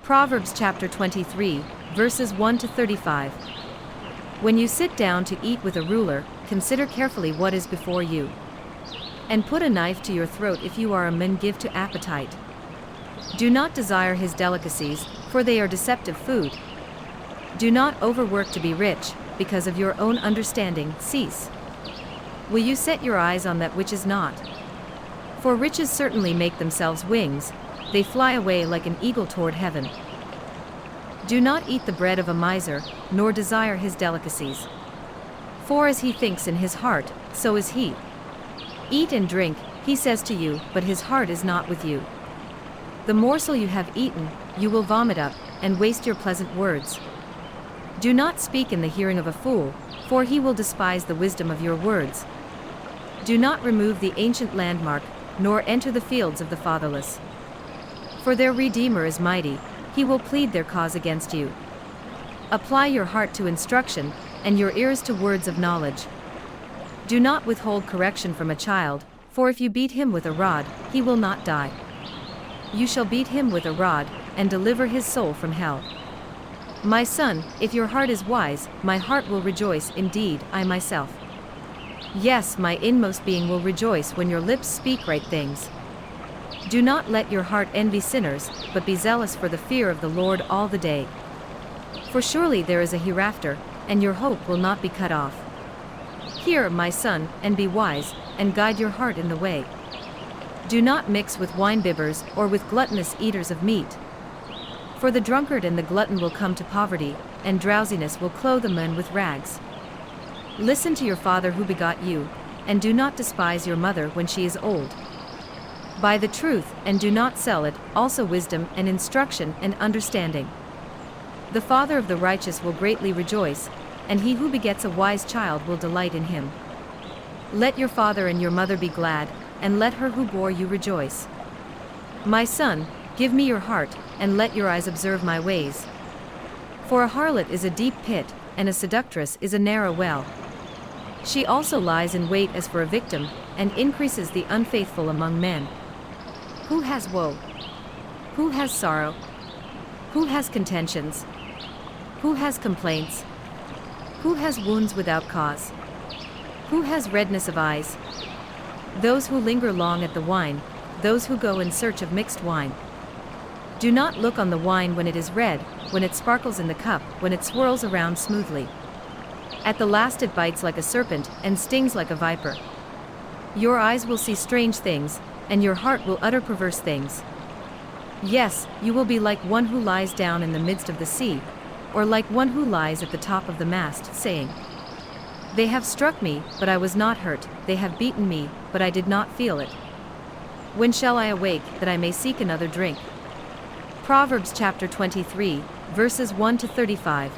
Proverbs chapter 23, verses 1 to 35. When you sit down to eat with a ruler, consider carefully what is before you. And put a knife to your throat if you are a man give to appetite. Do not desire his delicacies, for they are deceptive food. Do not overwork to be rich, because of your own understanding, cease. Will you set your eyes on that which is not? For riches certainly make themselves wings, they fly away like an eagle toward heaven. Do not eat the bread of a miser, nor desire his delicacies. For as he thinks in his heart, so is he. Eat and drink, he says to you, but his heart is not with you. The morsel you have eaten, you will vomit up, and waste your pleasant words. Do not speak in the hearing of a fool, for he will despise the wisdom of your words. Do not remove the ancient landmark, nor enter the fields of the fatherless. For their Redeemer is mighty, he will plead their cause against you. Apply your heart to instruction, and your ears to words of knowledge. Do not withhold correction from a child, for if you beat him with a rod, he will not die. You shall beat him with a rod, and deliver his soul from hell. My son, if your heart is wise, my heart will rejoice indeed, I myself. Yes, my inmost being will rejoice when your lips speak right things. Do not let your heart envy sinners, but be zealous for the fear of the Lord all the day. For surely there is a hereafter, and your hope will not be cut off. Hear, my son, and be wise, and guide your heart in the way. Do not mix with wine-bibbers or with gluttonous eaters of meat. For the drunkard and the glutton will come to poverty, and drowsiness will clothe a man with rags. Listen to your father who begot you, and do not despise your mother when she is old. Buy the truth, and do not sell it, also wisdom and instruction and understanding. The father of the righteous will greatly rejoice, and he who begets a wise child will delight in him. Let your father and your mother be glad, and let her who bore you rejoice. My son, give me your heart, and let your eyes observe my ways. For a harlot is a deep pit, and a seductress is a narrow well. She also lies in wait as for a victim, and increases the unfaithful among men. Who has woe? Who has sorrow? Who has contentions? Who has complaints? Who has wounds without cause? Who has redness of eyes? Those who linger long at the wine, those who go in search of mixed wine. Do not look on the wine when it is red, when it sparkles in the cup, when it swirls around smoothly. At the last it bites like a serpent, and stings like a viper. Your eyes will see strange things, and your heart will utter perverse things. Yes, you will be like one who lies down in the midst of the sea, or like one who lies at the top of the mast, saying, They have struck me, but I was not hurt, they have beaten me, but I did not feel it. When shall I awake, that I may seek another drink? Proverbs chapter 23, verses 1 to 35.